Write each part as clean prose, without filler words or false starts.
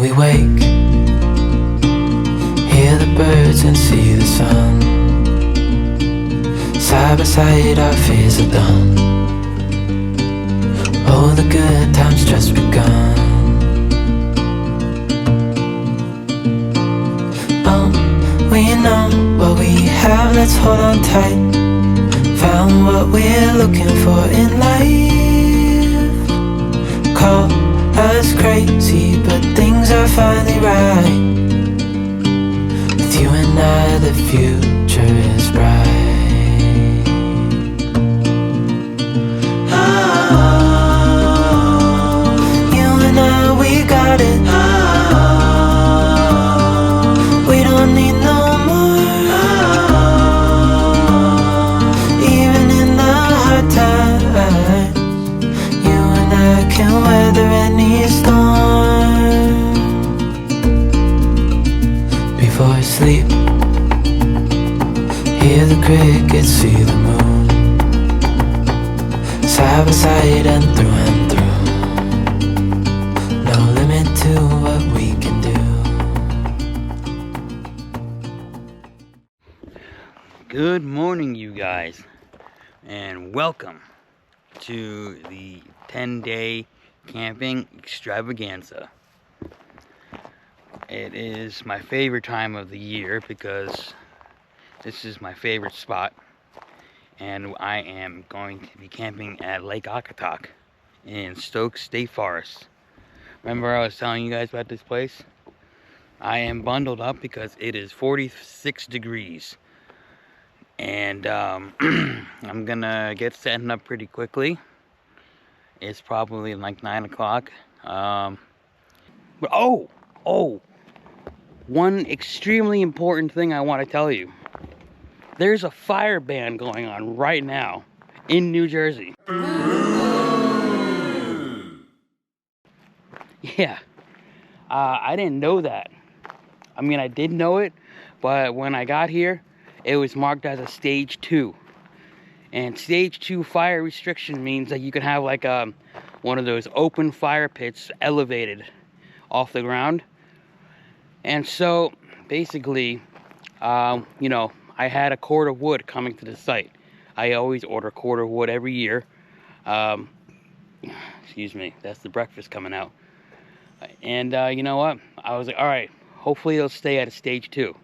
we wake, hear the birds and see the sun. Side by side our fears are done. Oh, the good times just begun. We know what we have, let's hold on tight. Found what we're looking for in life. Call us crazy, but things are finally right. With you and I, the future is bright. Oh, you and I, we got it. Oh, we don't need no more. Oh, even in the hard times, you and I can weather any storm. Before I sleep, hear the crickets, see the moon. Side by side and through. No limit to what we can do. Good morning, you guys, and welcome to the 10-day camping extravaganza. It is my favorite time of the year because this is my favorite spot, and I am going to be camping at Lake Akatok in Stokes State Forest. Remember I was telling you guys about this place? I am bundled up because it is 46 degrees. And I'm gonna get setting up pretty quickly. It's probably like 9 o'clock. But one extremely important thing I want to tell you. There's a fire ban going on right now in New Jersey. Yeah, I didn't know that. I mean, I did know it, but when I got here, it was marked as a stage 2. And stage 2 fire restriction means that you can have like one of those open fire pits elevated off the ground. And so basically, you know, I had a cord of wood coming to the site. I always order a cord of wood every year. Excuse me, that's the breakfast coming out. And you know what? I was like, all right, hopefully it'll stay at a stage 2.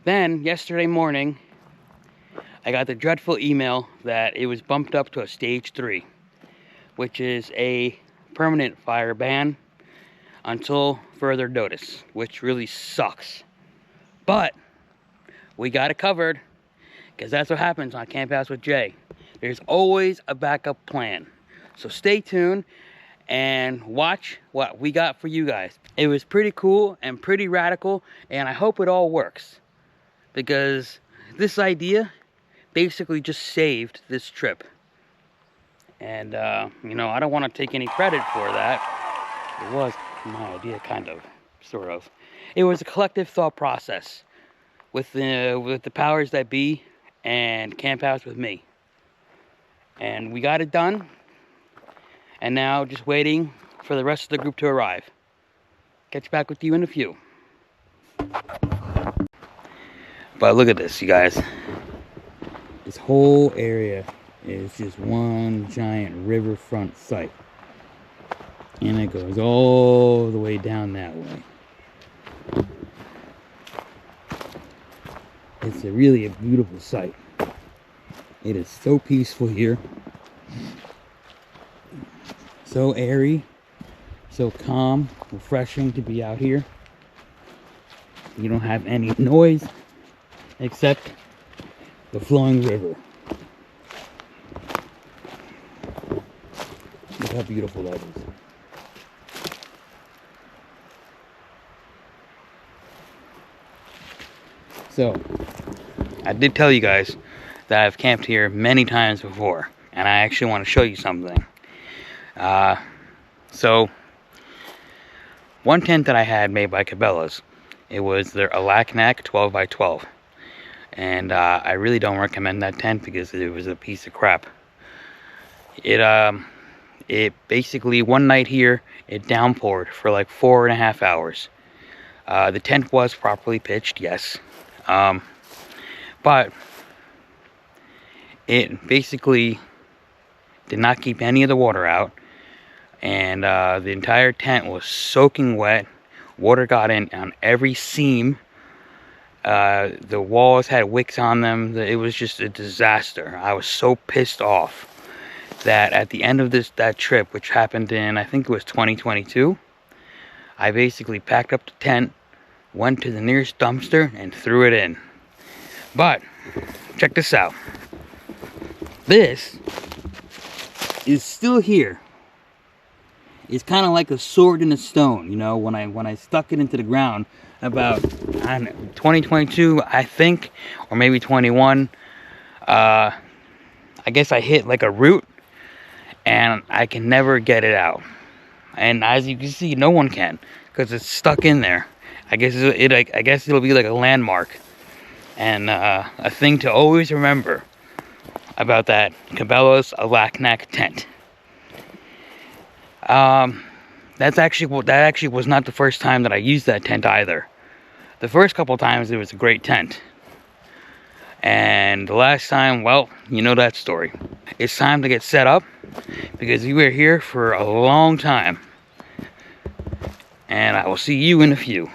Then, yesterday morning, I got the dreadful email that it was bumped up to a stage 3, which is a permanent fire ban until further notice, which really sucks. But we got it covered, because that's what happens on Camp House with Jay. There's always a backup plan. So stay tuned and watch what we got for you guys. It was pretty cool and pretty radical, and I hope it all works. Because this idea basically just saved this trip. And, you know, I don't want to take any credit for that. It was my idea, kind of, sort of. It was a collective thought process with the powers that be and Camp House with me. And we got it done. And now just waiting for the rest of the group to arrive. Catch back with you in a few. But look at this, you guys. This whole area is just one giant riverfront site. And it goes all the way down that way. It's really a beautiful sight. It is so peaceful here. So airy, so calm, refreshing to be out here. You don't have any noise except the flowing river. Look how beautiful that is. So, I did tell you guys that I've camped here many times before, and I actually want to show you something. So, one tent that I had made by Cabela's, it was their Alaknak 12x12. And I really don't recommend that tent because it was a piece of crap. It it basically, one night here, it downpoured for like 4.5 hours. The tent was properly pitched, yes. But it basically did not keep any of the water out. And the entire tent was soaking wet. Water got in on every seam. The walls had wicks on them. It was just a disaster. I was so pissed off that at the end of that trip, which happened in, I think it was 2022, I basically packed up the tent, went to the nearest dumpster, and threw it in. But check this out. This is still here. It's kind of like a sword in a stone, you know. When I stuck it into the ground about, I don't know, 2022, I think, or maybe 21. I guess I hit like a root, and I can never get it out. And as you can see, no one can, because it's stuck in there. I guess it'll be like a landmark and a thing to always remember about that Cabela's Alaknak tent. That actually was not the first time that I used that tent either. The first couple times it was a great tent, and the last time, well, you know that story. It's time to get set up because we were here for a long time, and I will see you in a few.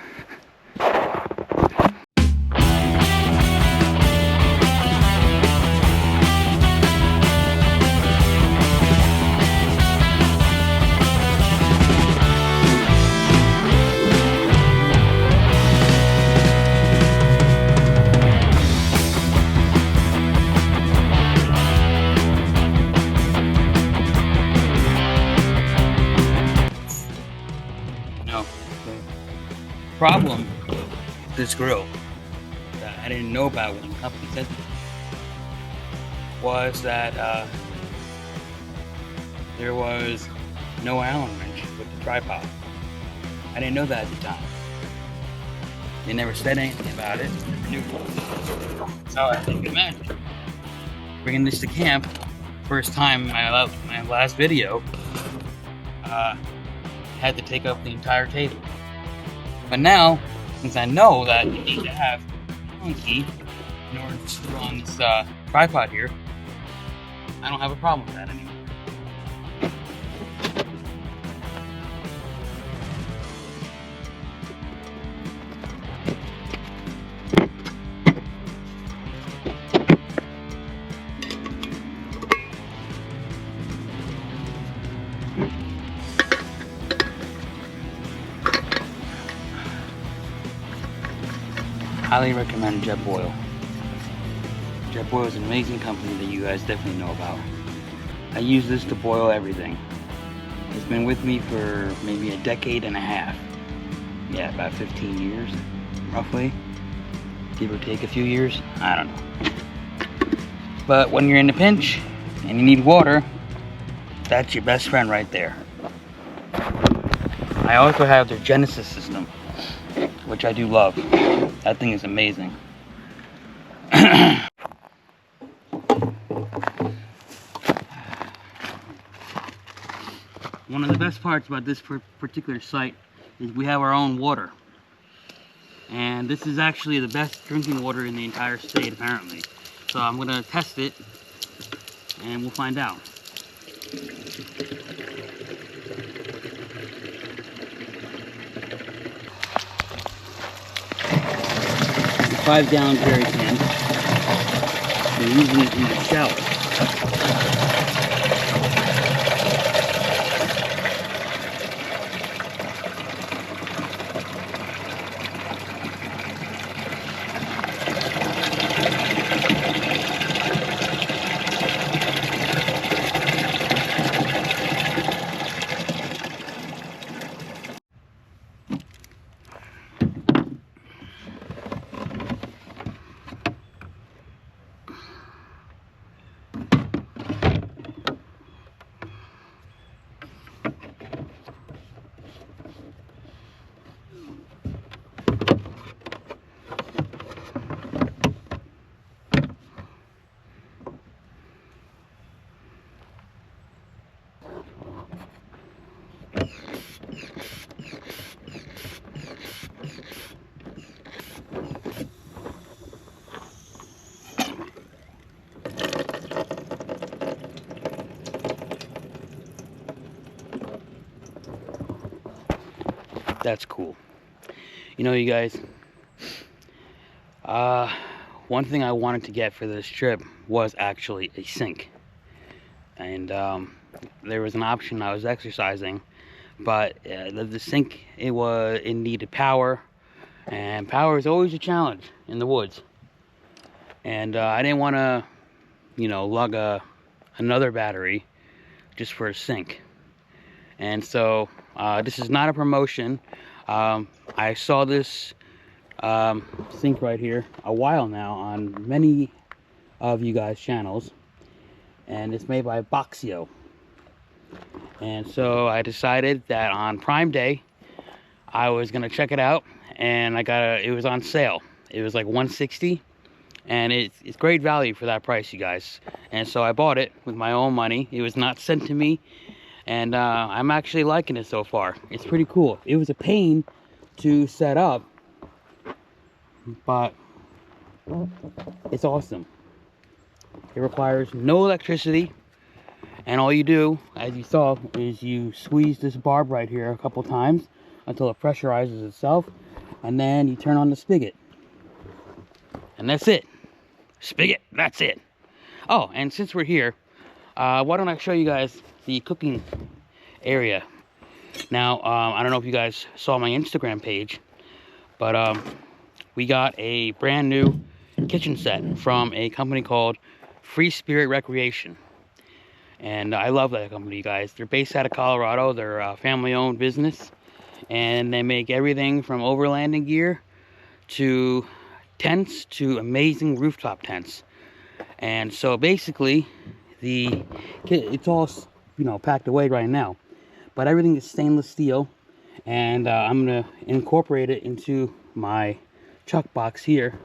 Problem with this grill that I didn't know about when the company sent it was that there was no Allen wrench with the tripod. I didn't know that at the time. They never said anything about it. So I think imagine bringing this to camp. First time my last video, had to take up the entire table. But now, since I know that you need to have a Allen key in order to screw on this tripod here, I don't have a problem with that anymore. Highly recommend JetBoil. JetBoil is an amazing company that you guys definitely know about. I use this to boil everything. It's been with me for maybe a decade and a half. Yeah, about 15 years, roughly. Give or take a few years, I don't know. But when you're in a pinch and you need water, that's your best friend right there. I also have their Genesis system, which I do love. That thing is amazing. One of the best parts about this particular site is we have our own water. And this is actually the best drinking water in the entire state, apparently. So I'm gonna test it and we'll find out. 5-gallon jerry can. We're using it in the shower. That's cool. You know, you guys, one thing I wanted to get for this trip was actually a sink. And there was an option. I was exercising, but the sink, it needed power, and power is always a challenge in the woods. And I didn't want to, you know, lug another battery just for a sink. And so this is not a promotion. I saw this sink right here a while now on many of you guys' channels, and it's made by Boxio. And so I decided that on Prime Day I was gonna check it out, and it was on sale. It was like $160, and it's great value for that price, you guys. And so I bought it with my own money. It was not sent to me, and I'm actually liking it so far. It's pretty cool. It was a pain to set up, but it's awesome. It requires no electricity, and all you do, as you saw, is you squeeze this barb right here a couple times until it pressurizes itself, and then you turn on the spigot, and that's it. Spigot, that's it. Oh, and since we're here, why don't I show you guys the cooking area. Now, I don't know if you guys saw my Instagram page, but we got a brand new kitchen set from a company called Free Spirit Recreation. And I love that company, you guys. They're based out of Colorado. They're a family-owned business, and they make everything from overlanding gear to tents to amazing rooftop tents. And so basically, it's all, you know, packed away right now, but everything is stainless steel, and I'm gonna incorporate it into my chuck box here,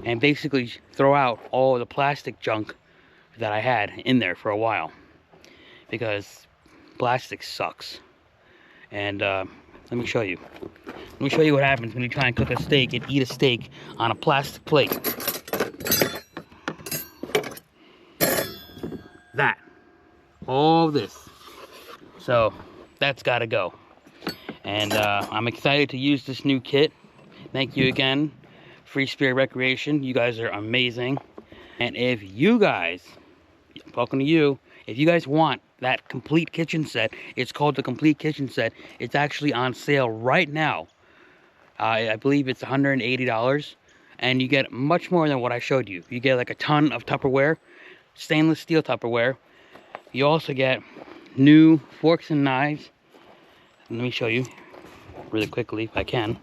and basically throw out all the plastic junk that I had in there for a while, because plastic sucks. And let me show you what happens when you try and cook a steak and eat a steak on a plastic plate. That, all this. So that's got to go. And I'm excited to use this new kit. Thank you again, Free Spirit Recreation. You guys are amazing. And if you guys, I'm talking to you, if you guys want that complete kitchen set, it's called the complete kitchen set. It's actually on sale right now. I believe it's $180, and you get much more than what I showed you. You get like a ton of Tupperware, stainless steel Tupperware. You also get new forks and knives. Let me show you really quickly if I can.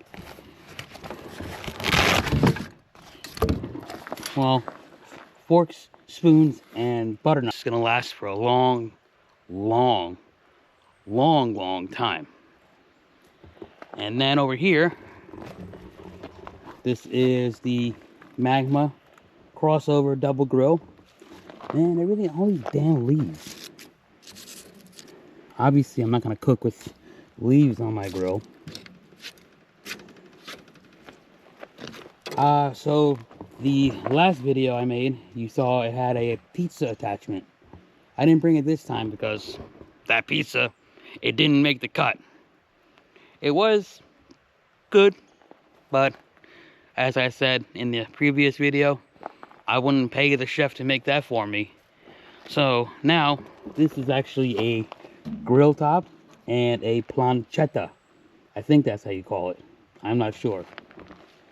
Well, forks, spoons, and butter knives. It's gonna last for a long time. And then over here, this is the Magma crossover double grill. Man, everything, all these damn leaves. Obviously, I'm not gonna cook with leaves on my grill. So the last video I made, you saw it had a pizza attachment. I didn't bring it this time because that pizza, it didn't make the cut. It was good, but as I said in the previous video, I wouldn't pay the chef to make that for me. So now this is actually a grill top and a planchetta. I think that's how you call it. I'm not sure.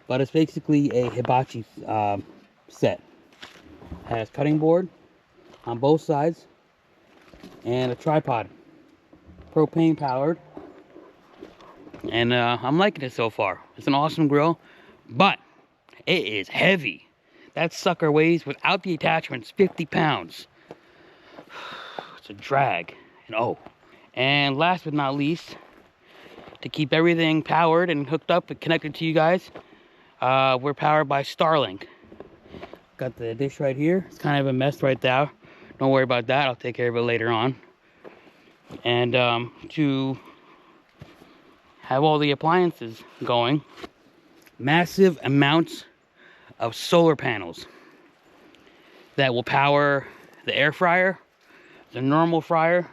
But it's basically a hibachi set. Has cutting board on both sides and a tripod, propane powered. And I'm liking it so far. It's an awesome grill, but it is heavy. That sucker weighs, without the attachments, 50 pounds. It's a drag. And oh, and last but not least, to keep everything powered and hooked up and connected to you guys, we're powered by Starlink. Got the dish right here. It's kind of a mess right there. Don't worry about that. I'll take care of it later on. And to have all the appliances going, massive amounts of solar panels that will power the air fryer, the normal fryer,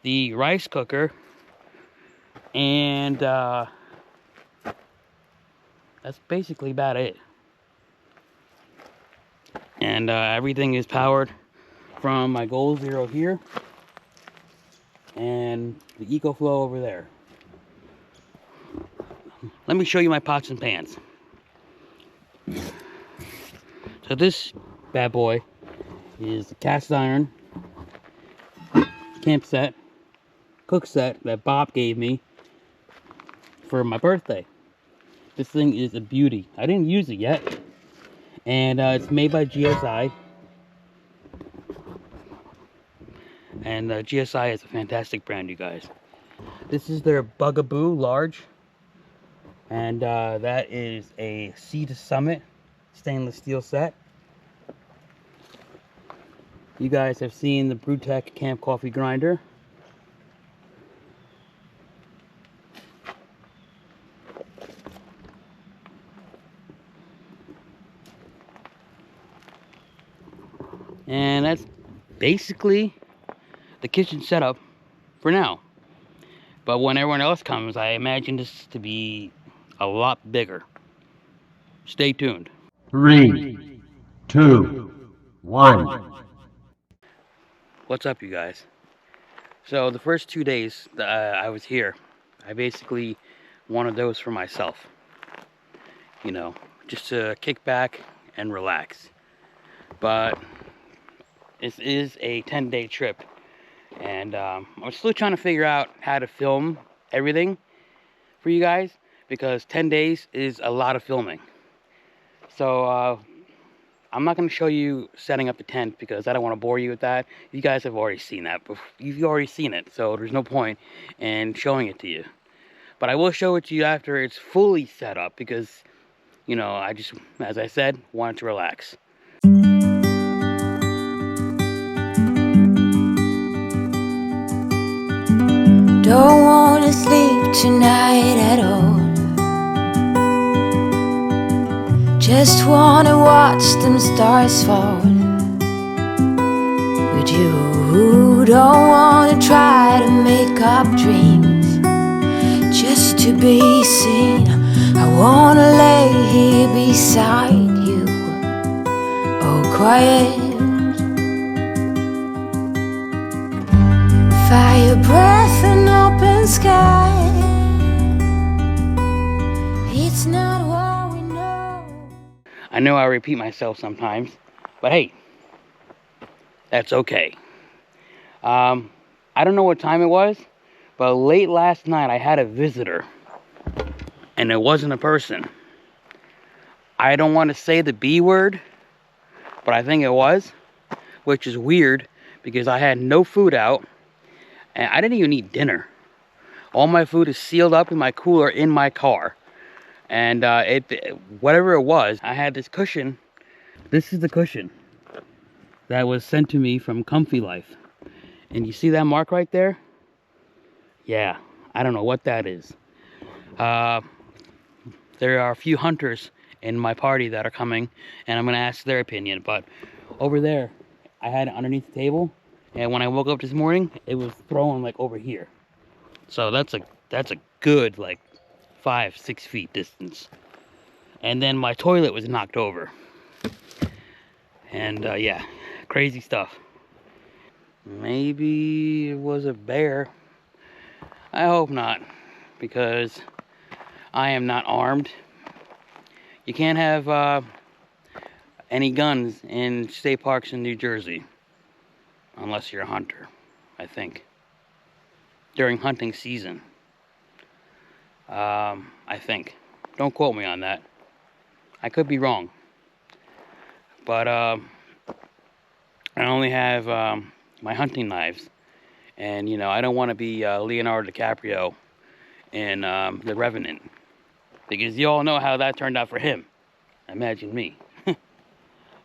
the rice cooker, And that's basically about it. And everything is powered from my Goal Zero here and the EcoFlow over there. Let me show you my pots and pans. So this bad boy is the cast iron camp set, cook set that Bob gave me for my birthday. This thing is a beauty. I didn't use it yet. And it's made by GSI. And GSI is a fantastic brand, you guys. This is their Bugaboo Large. And that is a Sea to Summit stainless steel set. You guys have seen the Brewtech Camp Coffee Grinder. And that's basically the kitchen setup for now. But when everyone else comes, I imagine this to be a lot bigger. Stay tuned. 3, 2, 1. What's up, you guys? So the first 2 days that I was here, I basically wanted those for myself. You know, just to kick back and relax. But this is a 10-day trip. And I'm still trying to figure out how to film everything for you guys, because 10 days is a lot of filming. So I'm not going to show you setting up the tent because I don't want to bore you with that. You guys have already seen that. You've already seen it, so there's no point in showing it to you. But I will show it to you after it's fully set up because, you know, I just, as I said, wanted to relax. Don't wanna sleep tonight at all. Just wanna watch them stars fall. With you, don't wanna try to make up dreams just to be seen. I wanna lay here beside you, oh quiet. Fire breath and open sky. It's not what we know. I know I repeat myself sometimes, but hey, that's okay. I don't know what time it was, but late last night I had a visitor, and it wasn't a person. I don't want to say the B word, but I think it was, which is weird because I had no food out. And I didn't even eat dinner. All my food is sealed up in my cooler in my car. And whatever it was, I had this cushion. This is the cushion that was sent to me from Comfy Life. And you see that mark right there? Yeah, I don't know what that is. There are a few hunters in my party that are coming, and I'm gonna ask their opinion. But over there, I had it underneath the table. And when I woke up this morning, it was thrown like over here. So that's a good like 5-6 feet distance. And then my toilet was knocked over. And yeah, crazy stuff. Maybe it was a bear. I hope not, because I am not armed. You can't have any guns in state parks in New Jersey. Unless you're a hunter, I think. During hunting season. I think. Don't quote me on that. I could be wrong. But I only have my hunting knives. And, you know, I don't want to be Leonardo DiCaprio in The Revenant. Because you all know how that turned out for him. Imagine me.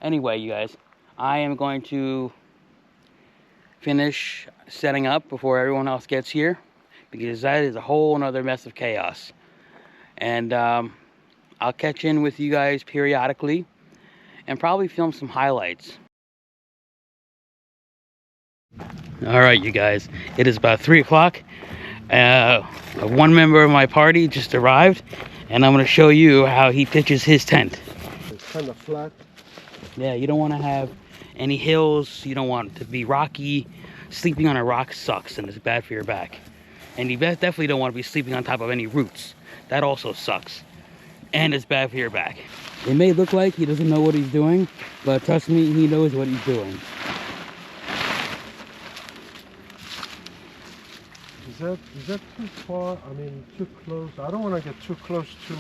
Anyway, you guys, I am going to finish setting up before everyone else gets here, because that is a whole nother mess of chaos. And I'll catch in with you guys periodically and probably film some highlights. All right, you guys, it is about 3 o'clock. One member of my party just arrived, and I'm going to show you how he pitches his tent. It's kind of flat. Yeah, you don't want to have any hills. You don't want it to be rocky. Sleeping on a rock sucks, and it's bad for your back. And you definitely don't want to be sleeping on top of any roots. That also sucks, and it's bad for your back. It may look like he doesn't know what he's doing, but trust me, he knows what he's doing. Is that too far? I mean, too close. I don't want to get too close to.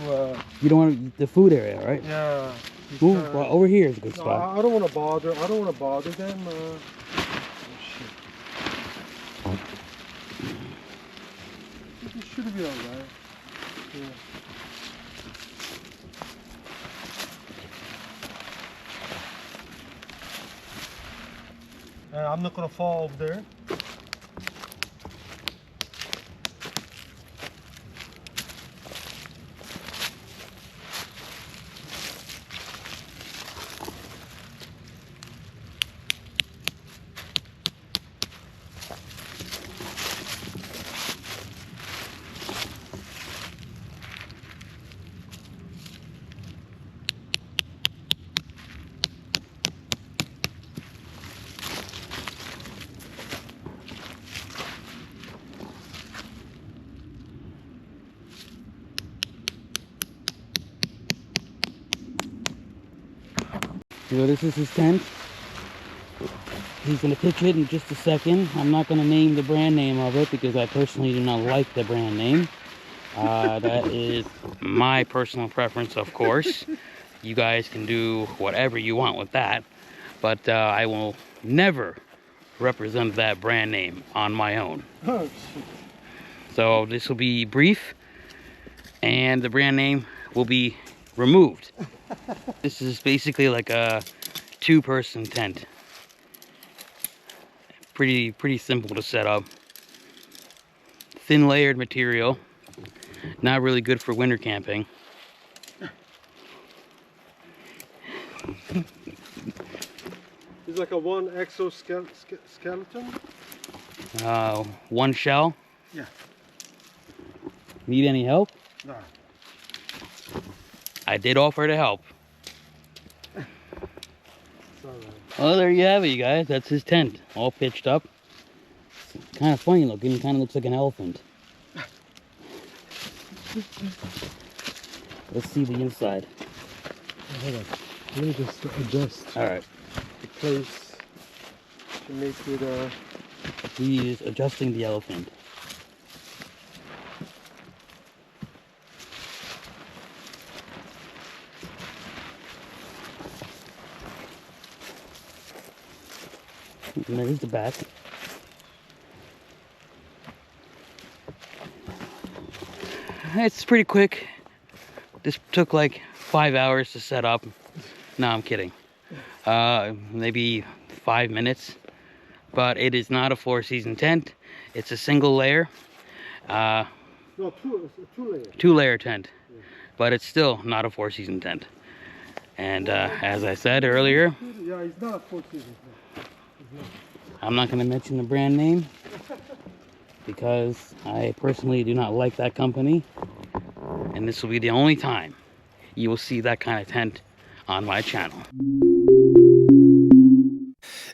You don't want the food area, right? Yeah. Ooh, well, over here is a good No, spot. I don't want to bother. I don't want to bother them. Oh shit. It should be alright. Yeah. I'm not gonna fall over there. So this is his tent. He's going to pitch it in just a second. I'm not going to name the brand name of it because I personally do not like the brand name. That is my personal preference, of course. You guys can do whatever you want with that. But I will never represent that brand name on my own. Oh shit. So this will be brief, and the brand name will be removed. This is basically like a two-person tent. Pretty simple to set up. Thin layered material. Not really good for winter camping. It's like a one exoskeleton. One shell. Yeah. Need any help? No. I did offer to help. It's alright. Well, there you have it, you guys. That's his tent, all pitched up. It's kind of funny looking. Kind of looks like an elephant. Let's see the inside. Hold on. Let me just adjust All right. the place to make it. He is adjusting the elephant. And there's the back. It's pretty quick. This took like 5 hours to set up. No, I'm kidding. Maybe 5 minutes. But it is not a 4-season tent. It's a single layer. No, two layers. 2-layer tent. But it's still not a 4-season tent. And as I said earlier, Yeah, it's not a 4-season. I'm not going to mention the brand name because I personally do not like that company, and this will be the only time you will see that kind of tent on my channel.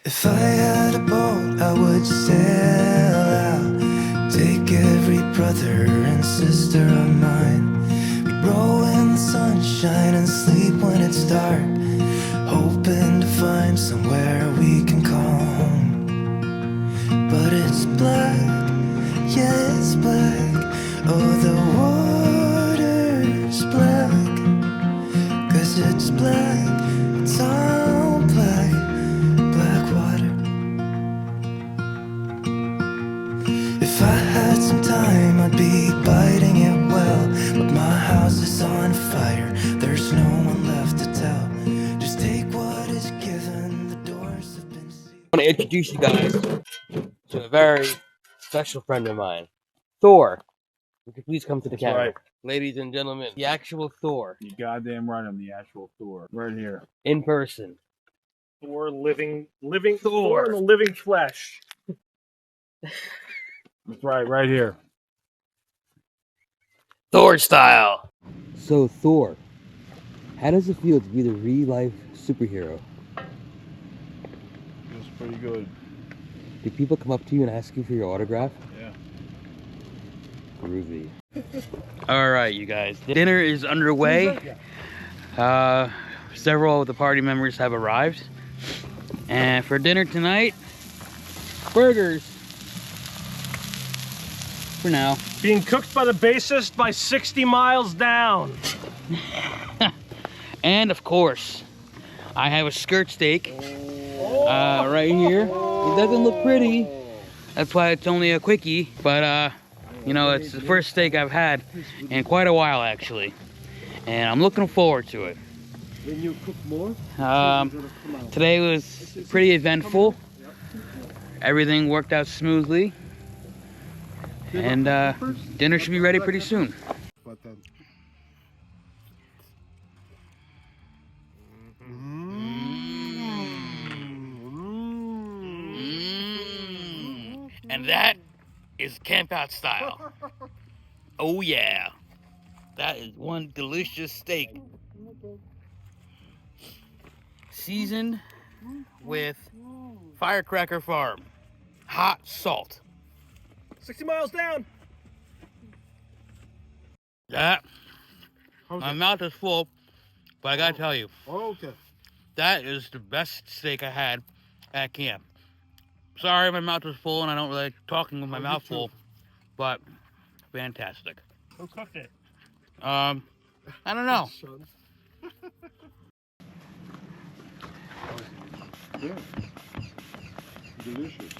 If I had a boat, I would sail out, take every brother and sister of mine. We'd roll in the sunshine and sleep when it's dark, hoping to find somewhere we can call home. But it's black, yeah, it's black. Oh, the water's black, 'cause it's black, it's all black, black water. If I had some time, I'd be biting it well, but my house is on fire, there's no one left to tell. Just take what is given, the doors have been sealed. I want to introduce you guys to a very special friend of mine, Thor. Would you please come to the camera? right. Ladies and gentlemen, the actual Thor, You goddamn right, I'm the actual Thor. Right here. in person. Thor living Thor Thor. in the living flesh. That's right here. Thor style. So Thor, how does it feel to be the real-life superhero? Feels pretty good. Do people come up to you and ask you for your autograph? Yeah. Groovy. All right, you guys. Dinner is underway. Several of the party members have arrived. And for dinner tonight, burgers. For now. Being cooked by the bassist by 60 miles down. And of course, I have a skirt steak right here. It doesn't look pretty. That's why it's only a quickie. But, you know, it's the first steak I've had in quite a while, actually. And I'm looking forward to it. When you cook more, Today was pretty eventful. Everything worked out smoothly. And dinner should be ready pretty soon. And that is campout style. Oh yeah. That is one delicious steak. Seasoned with Firecracker Farm hot salt. 60 miles down. That, my mouth is full, but I gotta tell you, okay. that is the best steak I had at camp. Sorry, my mouth was full and I don't really like talking with my mouth full, but fantastic. Who cooked it? I don't know. Yeah. Delicious.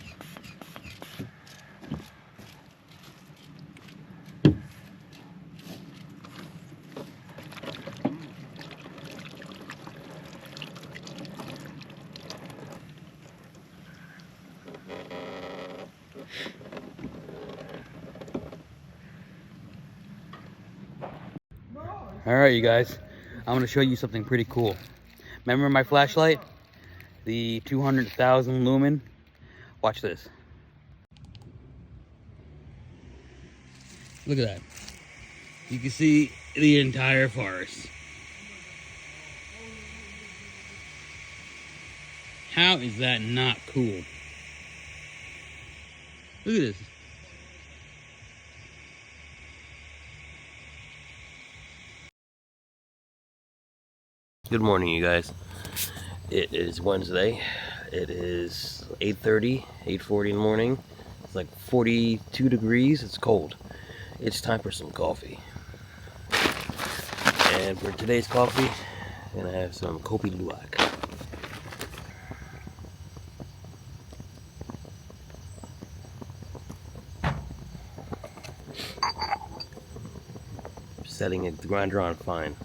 All right, you guys, I'm gonna show you something pretty cool. Remember my flashlight? The 200,000 lumen? Watch this. Look at that. You can see the entire forest. How is that not cool? Look at this. Good morning, you guys. It is Wednesday. It is 8:30, 8:40 in the morning. It's like 42 degrees. It's cold. It's time for some coffee. And for today's coffee, I'm gonna have some Kopi Luwak. Setting it, the grinder on fine.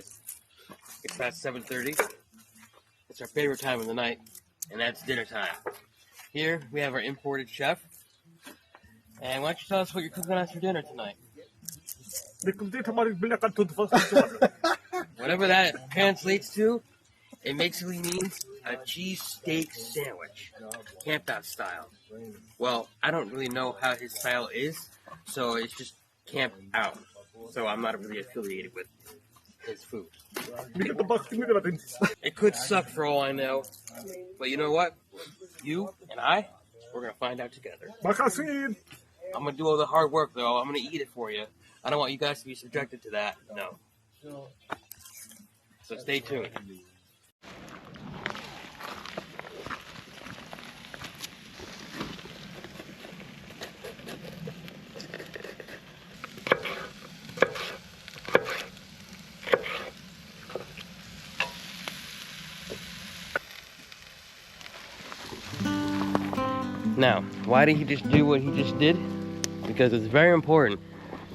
guys. It's past 7:30. It's our favorite time of the night, and that's dinner time. Here we have our imported chef. And why don't you tell us what you're cooking us for dinner tonight? Whatever that translates to, it basically means a cheesesteak sandwich, camp-out style. Well, I don't really know how his style is, so it's just camp out. So I'm not really affiliated with his food. It could suck for all I know, but you know what? You and we're gonna find out together. I'm gonna do all the hard work though. I'm gonna eat it for you. I don't want you guys to be subjected to that. No. So stay tuned. Now, why did he just do what he just did? Because it's very important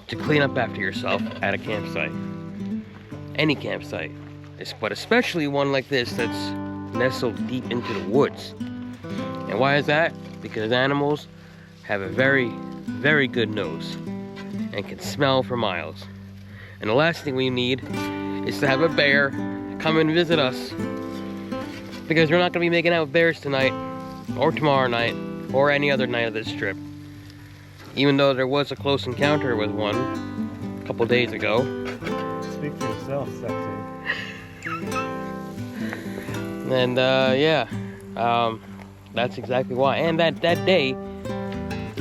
to clean up after yourself at a campsite. Any campsite. But especially one like this that's nestled deep into the woods. And why is that? Because animals have a very, very good nose and can smell for miles. And the last thing we need is to have a bear come and visit us. Because we're not going to be making out with bears tonight, or tomorrow night, or any other night of this trip. Even though there was a close encounter with one a couple days ago. Speak for yourself, sexy. And that's exactly why. And that day,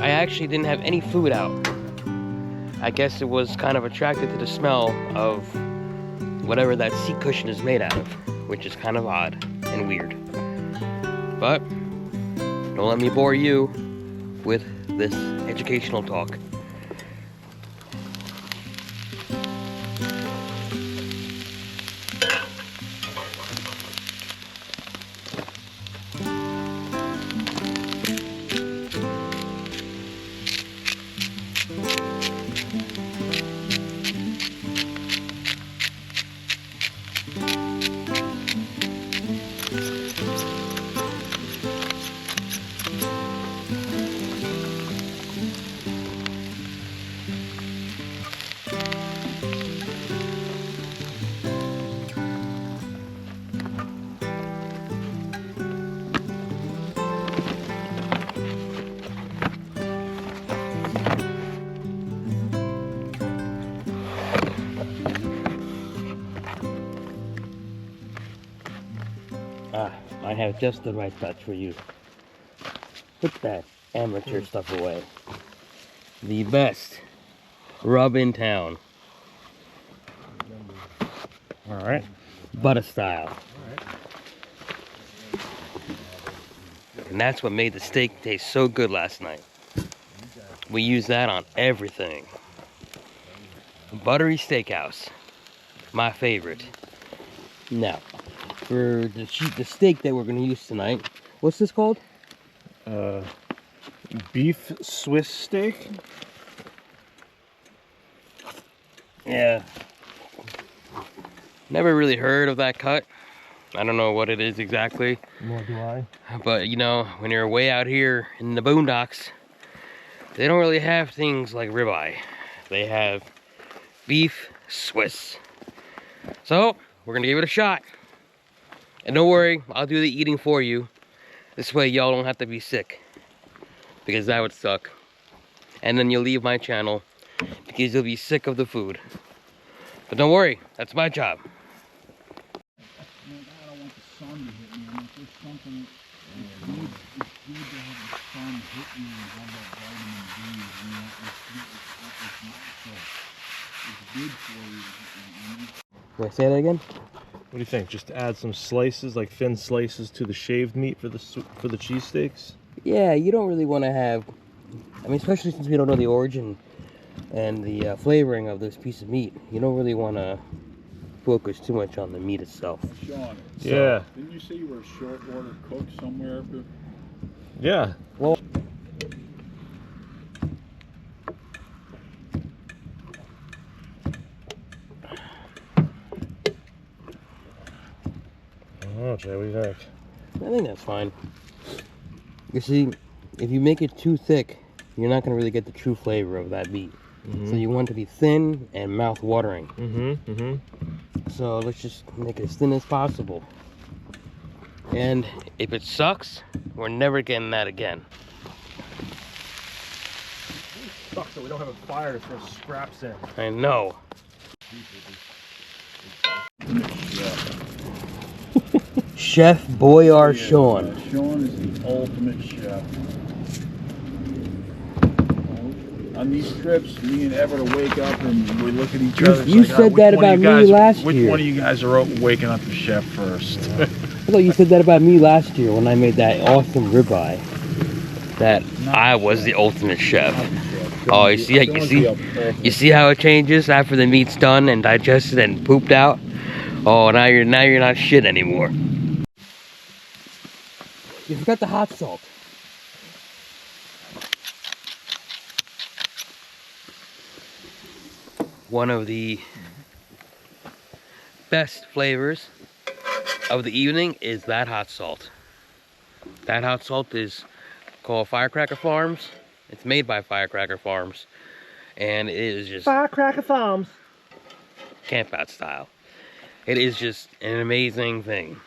I actually didn't have any food out. I guess it was kind of attracted to the smell of whatever that seat cushion is made out of, which is kind of odd and weird. But don't let me bore you with this educational talk. I have just the right touch for you. Put that amateur stuff away. The best rub in town. Alright. Butter style. And that's what made the steak taste so good last night. We use that on everything. Buttery steakhouse. My favorite. Now, for the steak that we're going to use tonight, what's this called? Beef Swiss steak? Yeah. Never really heard of that cut. I don't know what it is exactly. Nor do I. But, you know, when you're way out here in the boondocks, they don't really have things like ribeye. They have beef Swiss. So, we're going to give it a shot. And don't worry, I'll do the eating for you. This way y'all don't have to be sick. Because that would suck. And then you'll leave my channel because you'll be sick of the food. But don't worry, that's my job. I don't want the sun to hit me. I mean, if there's something, it's good to have the sun hit you and have that vitamin D. You know, it's natural. It's good for you. Can I say that again? What do you think? Just add some slices, like thin slices, to the shaved meat for the cheesesteaks? Yeah, you don't really want to have, I mean, especially since we don't know the origin and the flavoring of this piece of meat, you don't really want to focus too much on the meat itself. Sean, Yeah. didn't you say you were a short order cook somewhere? Yeah. Well, Oh, Jay, what do you think? I think that's fine. You see, if you make it too thick, you're not gonna really get the true flavor of that meat. So you want it to be thin and mouth-watering. So let's just make it as thin as possible. And if it sucks, we're never getting that again. It sucks that we don't have a fire to throw scraps in. I know. Chef Boyar Sean. Sean is the ultimate chef. On these trips, me and Everett will wake up and we look at each other. You said that about me last year. Which one of you guys are waking up the chef first? I thought you said that about me last year when I made that awesome ribeye. That I was the ultimate chef. Oh, you see how it changes after the meat's done and digested and pooped out? Oh, now you're not shit anymore. You forgot the hot salt. One of the best flavors of the evening is that hot salt. That hot salt is called Firecracker Farms. It's made by Firecracker Farms, and it is just Firecracker Farms. camp out style. It is just an amazing thing.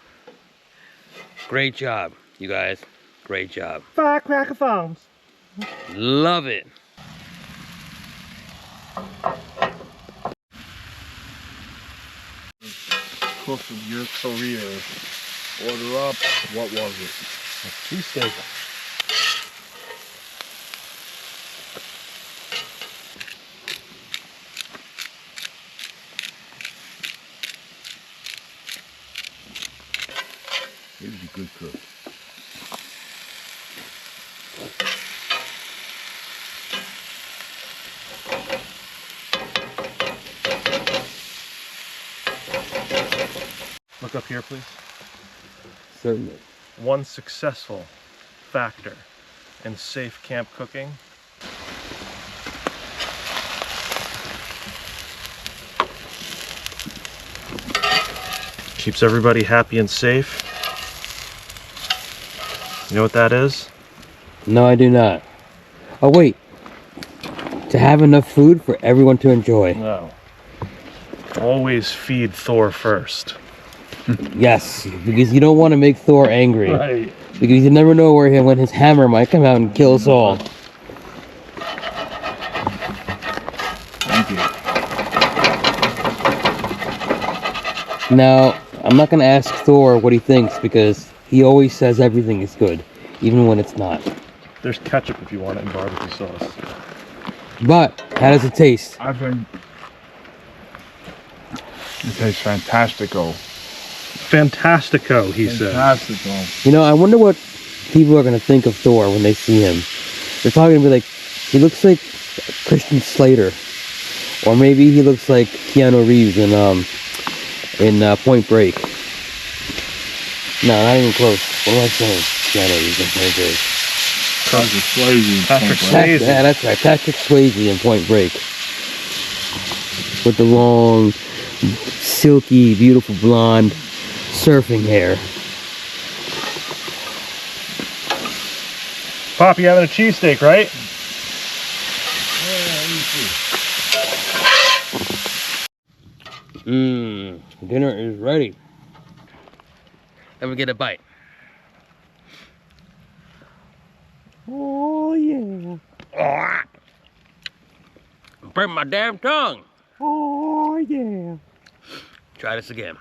Great job, you guys. Great job. Firecracker Farms. Love it. Cook of your career. Order up. What was it? Cheesesteak. He was a good cook. Look up here, please. Certainly. One successful factor in safe camp cooking keeps everybody happy and safe. You know what that is? No, I do not. Oh, wait. To have enough food for everyone to enjoy. No. Always feed Thor first. Yes, because you don't want to make Thor angry. Right. Because you never know when his hammer might come out and kill us all. Thank you. Now, I'm not going to ask Thor what he thinks because he always says everything is good, even when it's not. There's ketchup if you want it in barbecue sauce. But, how does it taste? It tastes fantastico. Fantastico, he said. Fantastico. You know, I wonder what people are going to think of Thor when they see him. They're probably going to be like, he looks like Christian Slater. Or maybe he looks like Keanu Reeves in Point Break. No, not even close. What am I saying? Keanu Reeves in Point Break. Patrick Swayze. Patrick Swayze. Yeah, that's right. Patrick Swayze in Point Break. With the long, silky, beautiful blonde surfing hair. Pop, you having a cheesesteak, right? Dinner is ready. Let me get a bite. Oh, yeah. Burn my damn tongue. Oh, yeah. Try this again.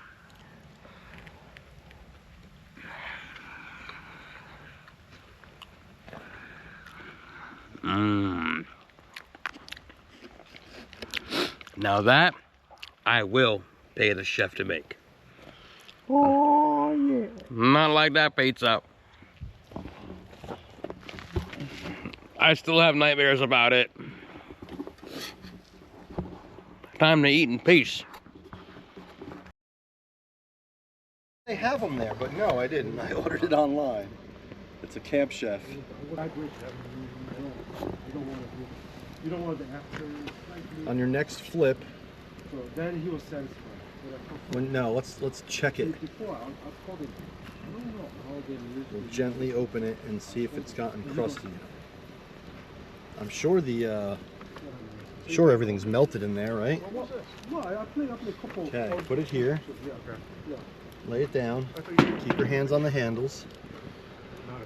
Now that I will pay the chef to make. Oh, yeah. Not like that pizza. I still have nightmares about it. Time to eat in peace. They have them there, but no, I didn't. I ordered it online. It's a Camp Chef. You don't want the after. On your next flip, So then he was satisfied. No, let's check it. Before, I called it. I don't know how they We'll gently open it and see if it's gotten crusty. I'm sure sure everything's melted in there, right? No, I played a couple. Okay, put it here. Yeah, okay. Yeah. Lay it down. Keep your hands on the handles. Not a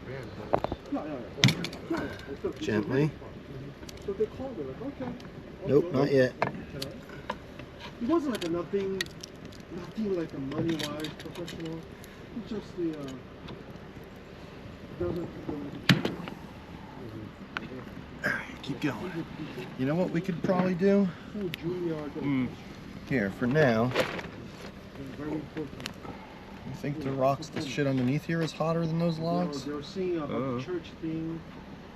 band. Yeah. Gently. So they called it like, okay. Nope, not yet. It wasn't like nothing like a money-wise professional. It's just the doesn't. Keep going. You know what we could probably do? Here, for now. Very important. You think the rocks, the shit underneath here is hotter than those logs? They were seeing about the church thing,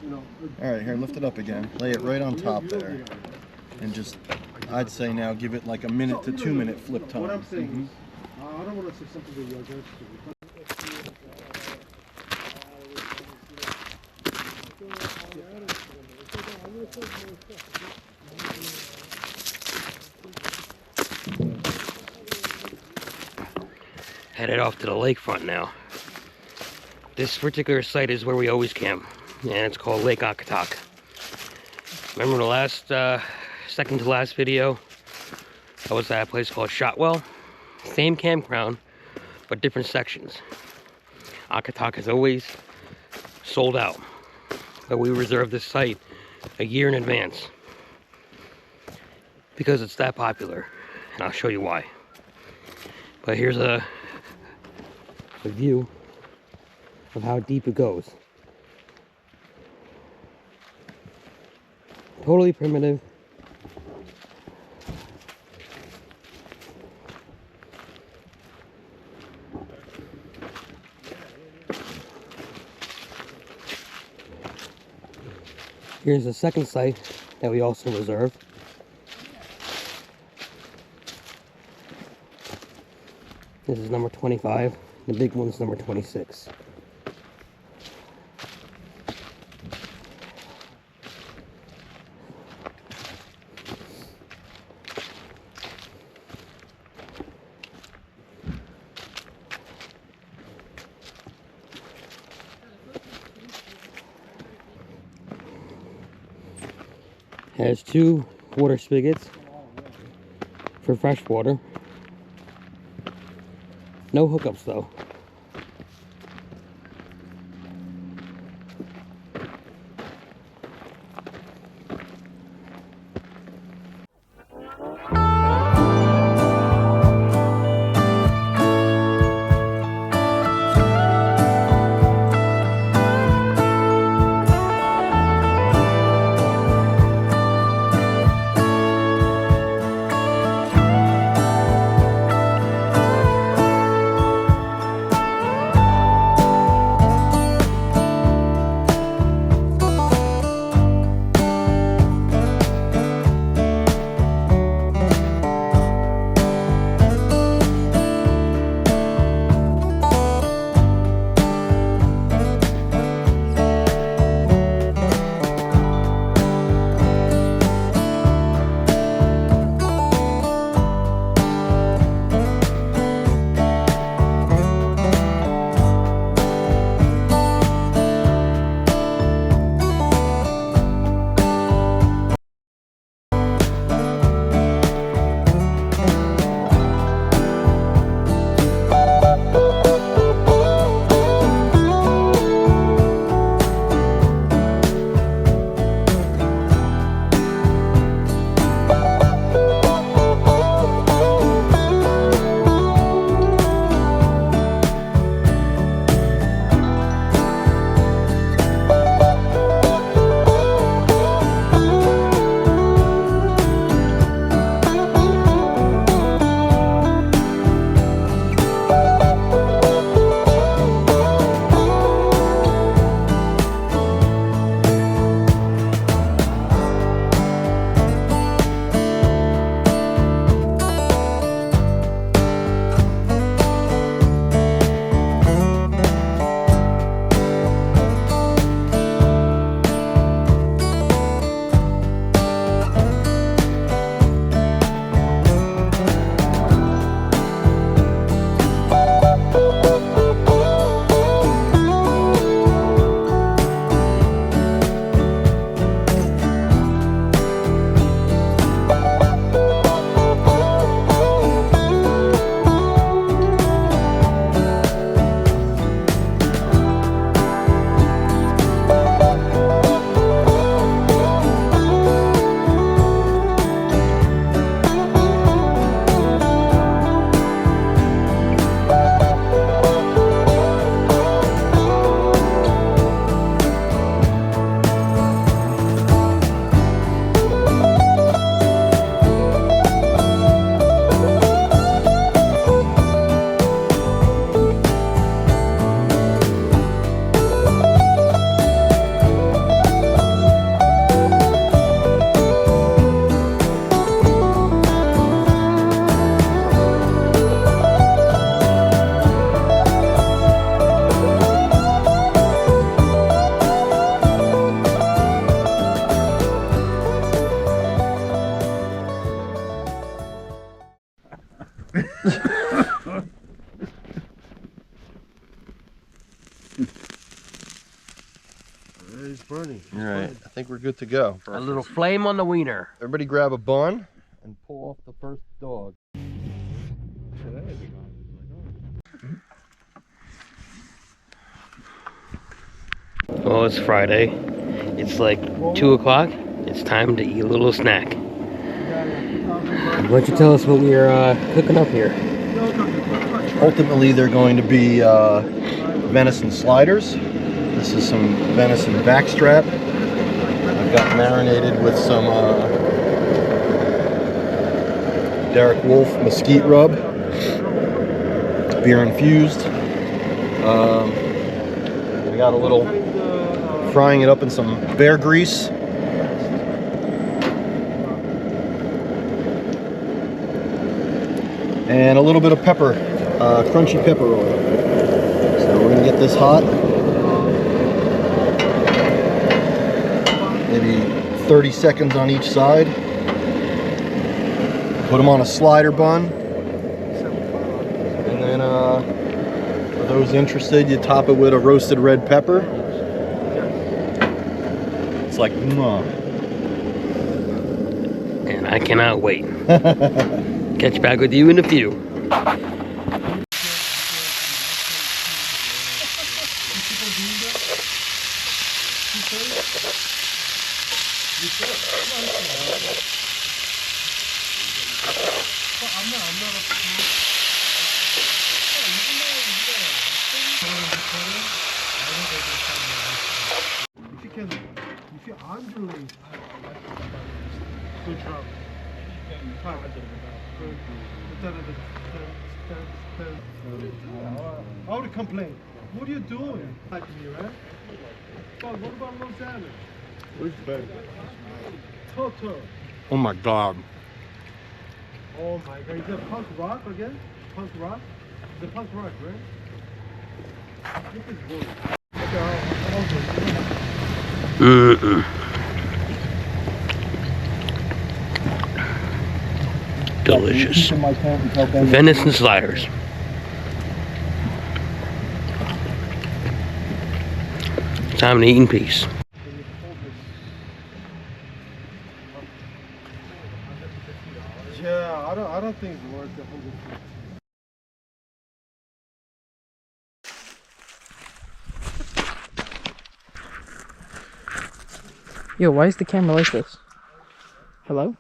you know. Alright, here, lift it up again. Lay it right on top there. And just, I'd say now, give it like a minute to 2 minute flip time. What I'm saying is, I don't want to say something that you're against it. Headed off to the lakefront now. This particular site is where we always camp, and it's called Lake Akatak. Remember the last, second to last video? I was at a place called Shotwell. Same campground, but different sections. Akatak is always sold out, but we reserve this site a year in advance because it's that popular, and I'll show you why. But here's a view of how deep it goes. Totally primitive. Here's the second site that we also reserved. This is number 25. The big one's number 26. Has 2 water spigots for fresh water. No hookups though. burning. All right, I think we're good to go. A little flame on the wiener. Everybody grab a bun and pull off the first dog. Well, it's Friday. It's like 2 o'clock. It's time to eat a little snack. Why don't you tell us what we're cooking up here? Ultimately, they're going to be venison sliders. This is some venison backstrap. I've got marinated with some Derek Wolf mesquite rub. It's beer infused. I got a little frying it up in some bear grease. And a little bit of pepper, crunchy pepper oil. So we're gonna get this hot. Maybe 30 seconds on each side. Put them on a slider bun. And then for those interested, you top it with a roasted red pepper. It's like, mwah. And I cannot wait. Catch back with you in a few. If you're Andrew, good job. I would complain. What are you doing? Like me, right? But what about Los Angeles? Where's better? Toto. Oh my God. Oh my God. Is it punk rock again? Punk rock? It's a punk rock, right? This is good. Mm-mm. Delicious. Venison sliders. Time to eat in peace. Yeah, I don't think it's worth the $150. Yo, why is the camera like this? Hello?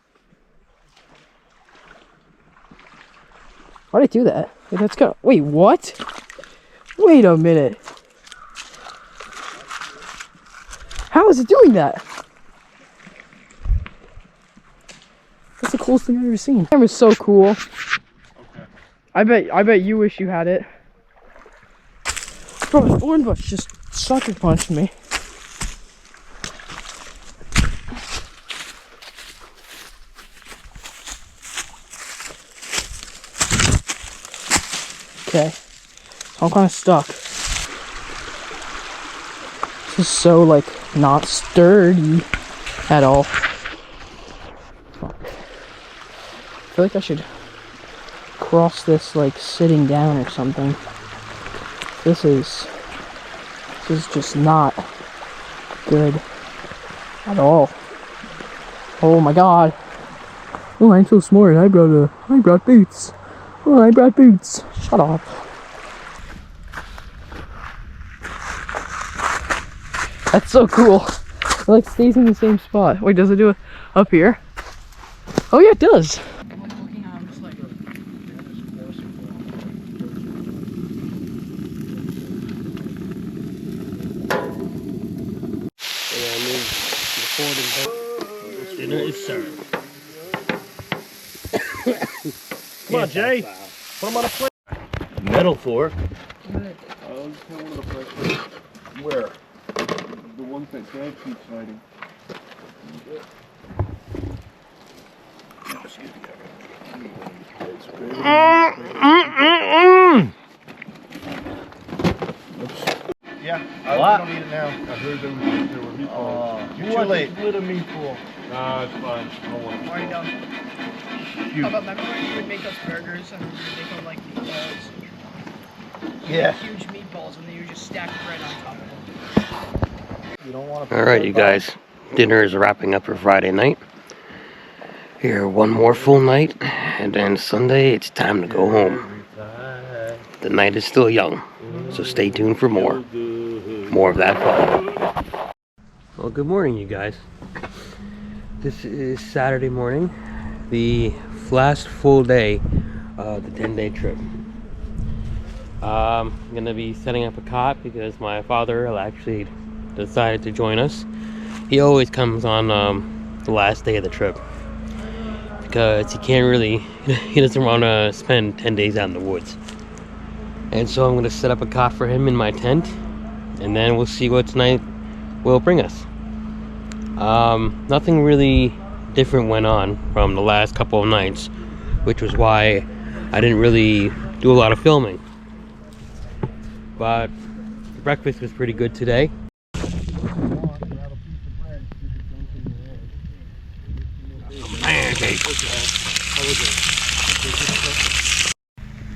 Why'd I do that? Wait, let's go. Wait, what? Wait a minute. How is it doing that? That's the coolest thing I've ever seen. The camera's so cool. Okay. I bet you wish you had it. Bro, the thorn bush just sucker punched me. Okay, so I'm kind of stuck. This is so, like, not sturdy at all. Fuck. I feel like I should cross this, like, sitting down or something. This is just not good at all. Oh my god. Oh, I'm so smart. I brought boots. Oh, I brought boots. Shut up. That's so cool. It like stays in the same spot. Wait, does it do it up here? Oh yeah, it does. Dinner is served. Come on, Jay. Put them on a plate. Metal fork. I'll just have one of the plates. Where? The one that Dad keeps hiding. Yeah, I don't need it now. I heard there were meatballs. You're too late. Split a meatball. Nah, it's fine. I don't want it. Already done. How about remember when you would make us burgers and you would make them like meatballs? Yeah. Huge meatballs and then you would just stack bread on top of them. You don't want to. Alright, you guys. Dinner is wrapping up for Friday night. Here, one more full night, and then Sunday, it's time to go home. The night is still young, so stay tuned for more. More of that fun. Well, good morning, you guys. This is Saturday morning, the last full day of the 10-day trip. I'm gonna be setting up a cot because my father actually decided to join us. He always comes on the last day of the trip because he can't really, he doesn't want to spend 10 days out in the woods. And so I'm gonna set up a cot for him in my tent, and then we'll see what tonight will bring us. Nothing really different went on from the last couple of nights, which was why I didn't really do a lot of filming. But breakfast was pretty good today. Pancakes.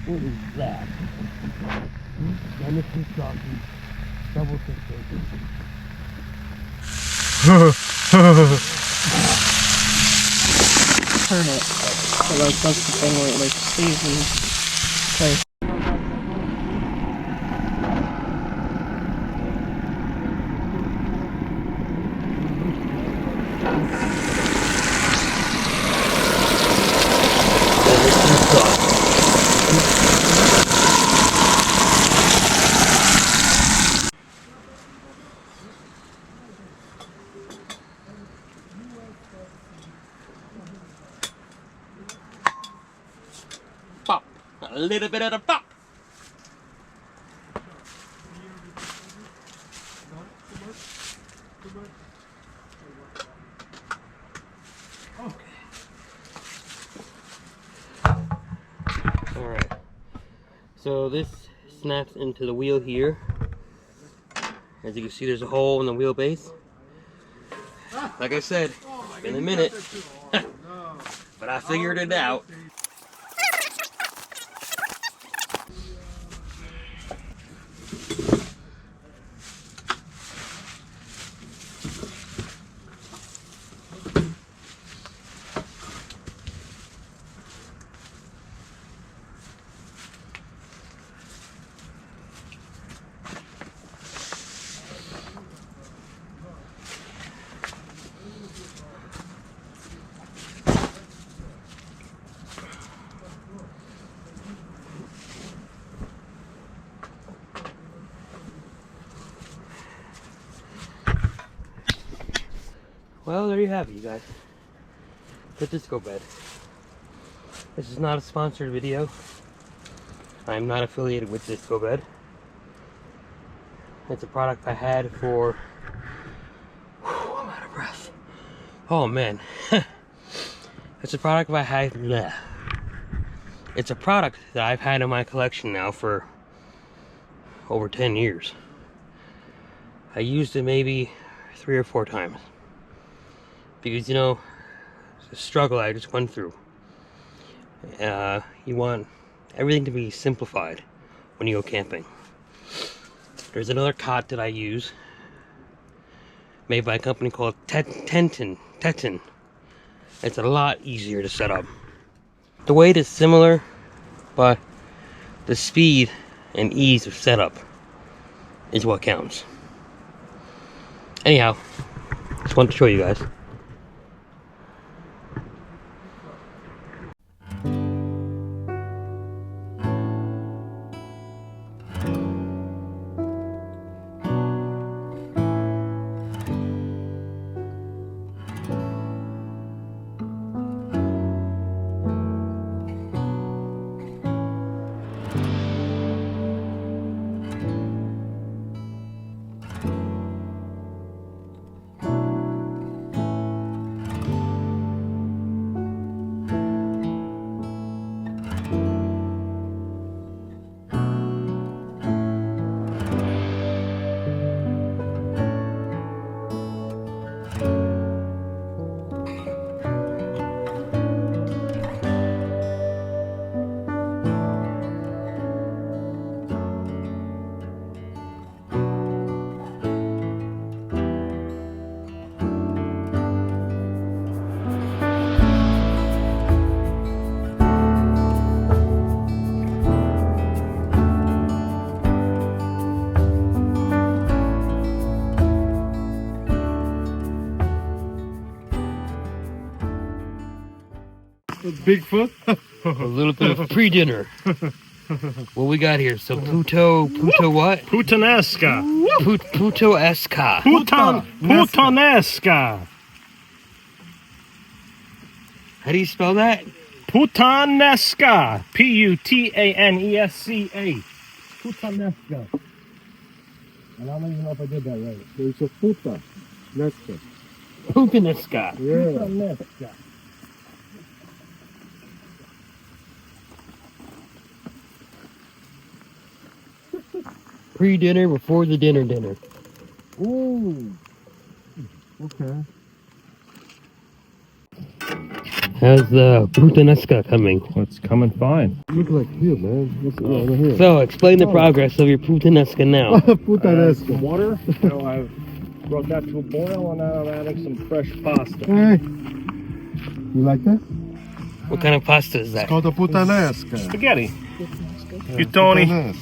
What is that? Genesis sausage, double bacon. Turn it. So like that's the thing where it like stays in place. Pop. A little bit of the pop. Alright. So this snaps into the wheel here. As you can see, there's a hole in the wheelbase. Like I said, it's been a minute. But I figured it out. Well, there you have it, you guys. The disco bed. This is not a sponsored video. I'm not affiliated with Disco Bed. It's a product I had for... Whew, I'm out of breath. Oh man. It's a product I had... Bleh. It's a product that I've had in my collection now for over 10 years. I used it maybe 3 or 4 times. Because, you know, the struggle I just went through. You want everything to be simplified when you go camping. There's another cot that I use, made by a company called Teton. It's a lot easier to set up. The weight is similar, but the speed and ease of setup is what counts. Anyhow, just wanted to show you guys. Bigfoot? A little bit of pre-dinner. What we got here? So puto what? Putanesca. Puto esca. Putanesca. How do you spell that? Putanesca. P-U-T-A-N-E-S-C-A. Putanesca. And I don't even know if I did that right. There's a puta. Nesca. Putanesca. Yeah. Putanesca. Pre-dinner before the dinner. Ooh. Okay. How's the putanesca coming? It's coming fine. Look like here, man. Look over here. So, explain the progress of your putanesca now. Putanesca. Some water. So I brought that to a boil, and now I'm adding some fresh pasta. Hey. You like that? What kind of pasta is that? It's called a putanesca. Spaghetti. Butoni.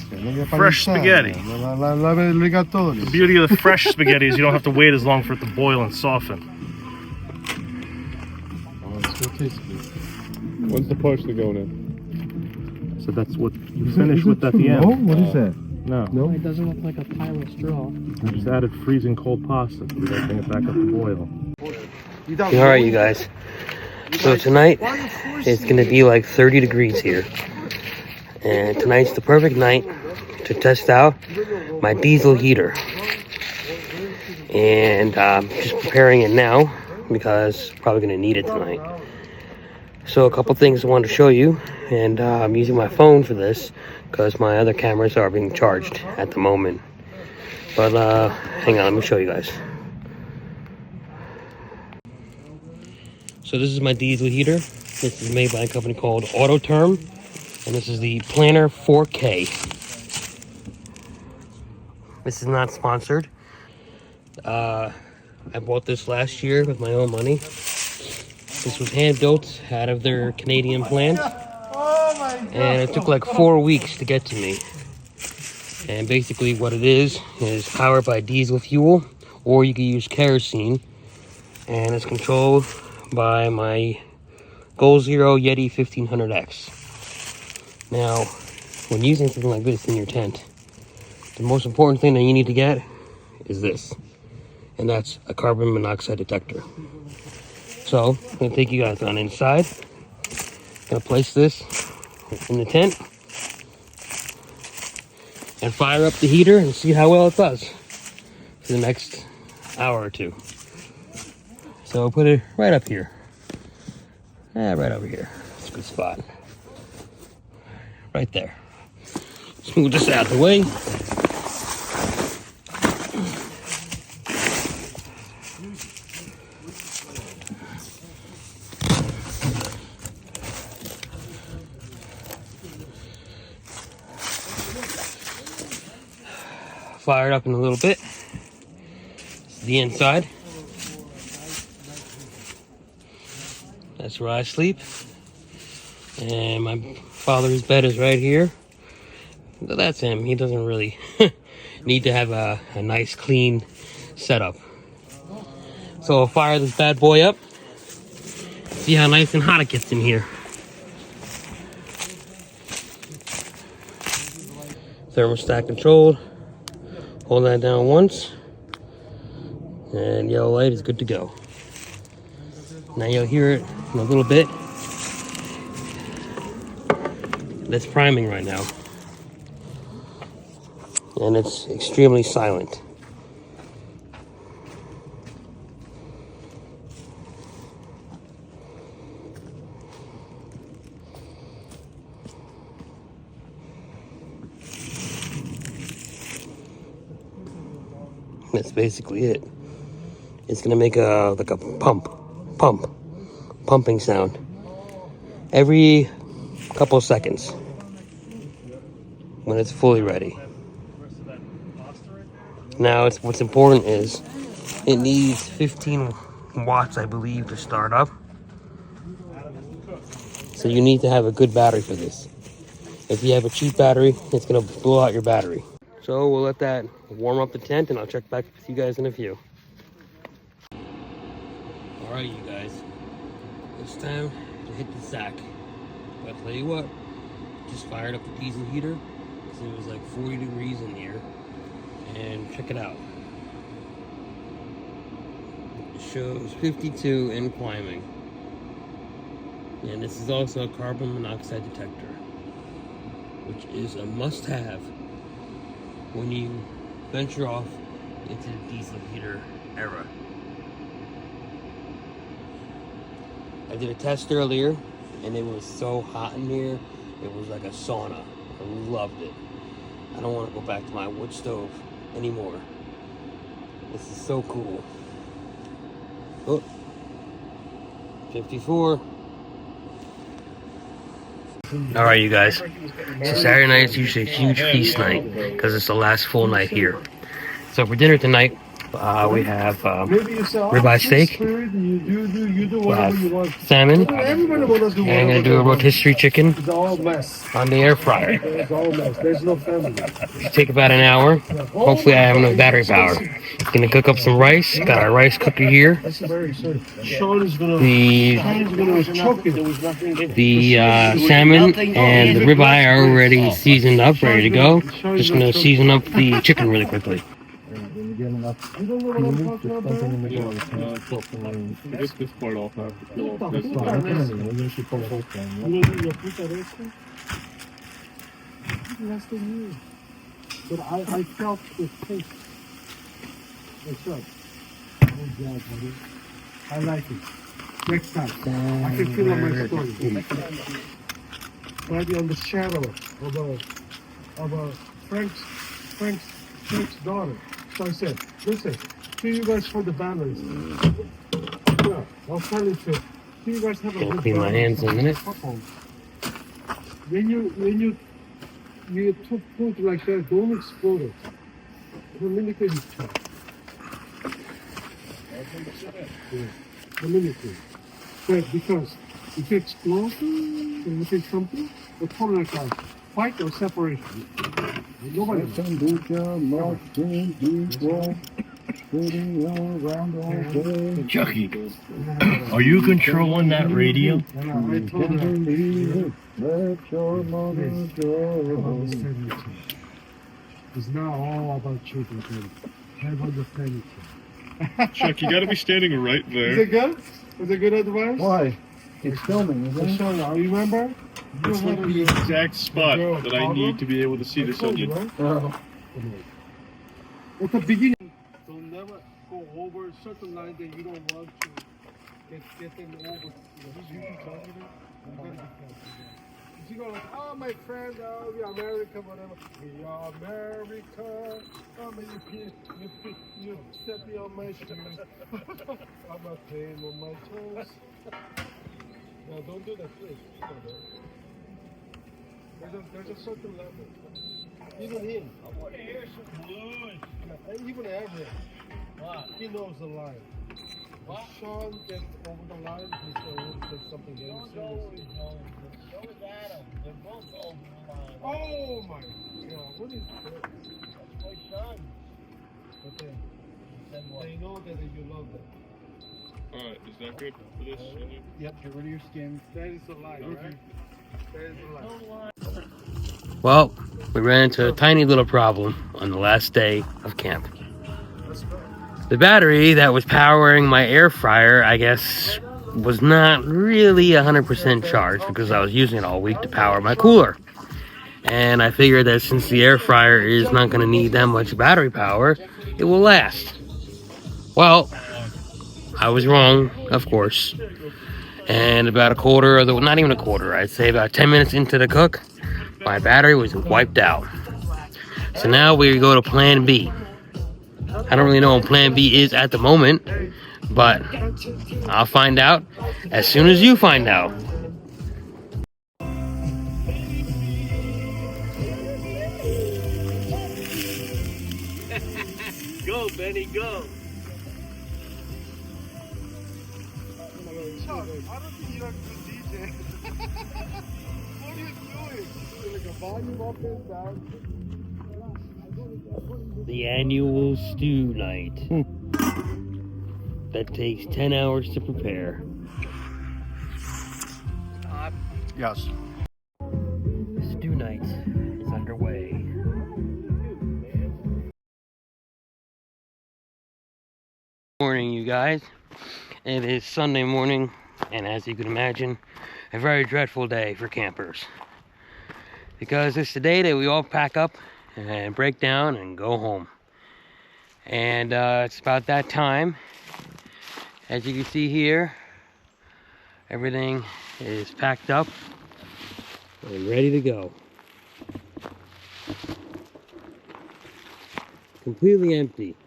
Fresh spaghetti. La rigatoni. The beauty of the fresh spaghetti is you don't have to wait as long for it to boil and soften. Oh, it's gonna taste good. When's the parsley going in? So that's what you finish with at the end. Oh, what is that? No. No? It doesn't look like a pile of straw. I just added freezing cold pasta. We gotta bring it back up to boil. Alright, you guys. So tonight, it's going to be like 30 degrees here. And tonight's the perfect night to test out my diesel heater. And I'm just preparing it now because I'm probably going to need it tonight. So a couple things I wanted to show you. And I'm using my phone for this because my other cameras are being charged at the moment. But hang on, let me show you guys. So this is my diesel heater. This is made by a company called Autoterm. And this is the Planner 4K. This is not sponsored. I bought this last year with my own money. This was hand built out of their Canadian plant. And it took like 4 weeks to get to me. And basically what it is powered by diesel fuel, or you can use kerosene. And it's controlled by my Goal Zero Yeti 1500X. Now, when using something like this in your tent, the most important thing that you need to get is this, and that's a carbon monoxide detector. So, I'm going to take you guys on inside. I'm going to place this in the tent and fire up the heater and see how well it does for the next hour or two. So I'll put it right up here. Right over here. It's a good spot. Right there. Let's move this out of the way. Fire it up in a little bit. This is the inside. That's where I sleep. And my father's bed is right here. That's him. He doesn't really need to have a nice clean setup. So I'll fire this bad boy up. See how nice and hot it gets in here. Thermostat controlled. Hold that down once. And yellow light is good to go. Now you'll hear it in a little bit. That's priming right now. And it's extremely silent. That's basically it. It's gonna make a pumping sound every couple of seconds when it's fully ready. Now, what's important is it needs 15 watts, I believe, to start up. So you need to have a good battery for this. If you have a cheap battery, it's gonna blow out your battery. So we'll let that warm up the tent, and I'll check back with you guys in a few. All right, you guys, it's time to hit the sack. I'll tell you what, just fired up the diesel heater. So it was like 40 degrees in here. And check it out. It shows 52 and climbing. And this is also a carbon monoxide detector, which is a must-have when you venture off into the diesel heater era. I did a test earlier, and it was so hot in here, it was like a sauna. I loved it. I don't want to go back to my wood stove anymore. This is so cool. Oh, 54. All right, you guys. So Saturday night is usually a huge feast night because it's the last full night here. So for dinner tonight, we have ribeye steak, we have salmon, and I'm gonna do a rotisserie chicken on the air fryer. It'll take about an hour. Hopefully I have enough battery power. Gonna cook up some rice. Got our rice cooker here. The salmon and the ribeye are already seasoned up, ready to go. Just gonna season up the chicken really quickly. Get this part off. But I felt the taste. I like it. Next time, I can feel on my story. Maybe on the shadow of Frank's daughter. So I said, listen, to you guys for the balance. Yeah, I'll tell you to you guys have a good Clean my hands in a minute. When you took food like that, don't explode it. Communicate each other. Communicate. But because if you explode and you take something, it's probably like a fight or separation. Nobody Chucky, are you controlling that radio? I told her. It's not all about chicken. Have understanding. Chuck, you gotta be standing right there. Is it good? Is it good advice? Why? It's filming, isn't it? Sure, you remember? It's like the exact spot that I need to be able to see this onion. At the beginning, don't never go over a certain line that you don't want to get them over. You can talk to them. You gotta be careful. You go like, oh my friend, oh we are America, whatever. We are America. Oh man, you step me on my shoes. I'm not playing on my toes. No, don't do that, please. There's a certain level. Even him. I want to hear some blues. Yeah, even Everett. Wow. He knows the line. What? Sean gets over the line, he's going to say something else. So is Adam. They're both over the line. Oh my God. What is that? That's my son. But they know that you love them. Alright, is that good for this? Yep, get rid of your skin. That is the line, right? That is the line. Well, we ran into a tiny little problem on the last day of camp. The battery that was powering my air fryer, I guess, was not really 100% charged because I was using it all week to power my cooler. And I figured that since the air fryer is not going to need that much battery power, it will last. Well, I was wrong, of course. And about a quarter, not even a quarter, I'd say about 10 minutes into the cook, my battery was wiped out. So now we go to plan B. I don't really know what plan B is at the moment, but I'll find out as soon as you find out. Go, Benny, go. Chuck, I don't think you're a good DJ. What are you doing? You're like a volume up and down. The annual stew night. That takes 10 hours to prepare. Yes. Morning, you guys. It is Sunday morning, and as you can imagine, a very dreadful day for campers, because it's the day that we all pack up and break down and go home. And it's about that time. As you can see here, everything is packed up and ready to go. Completely empty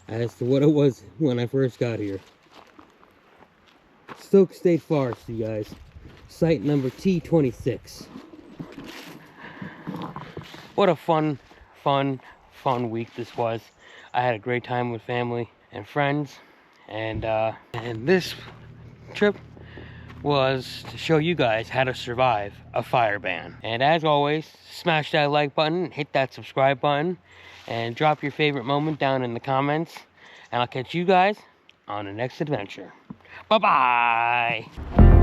as to what it was when I first got here. Stoke State Forest, you guys. Site number T26. What a fun week this was. I had a great time with family and friends, and this trip was to show you guys how to survive a fire ban. And as always, smash that like button, hit that subscribe button, and drop your favorite moment down in the comments, and I'll catch you guys on the next adventure. Bye-bye!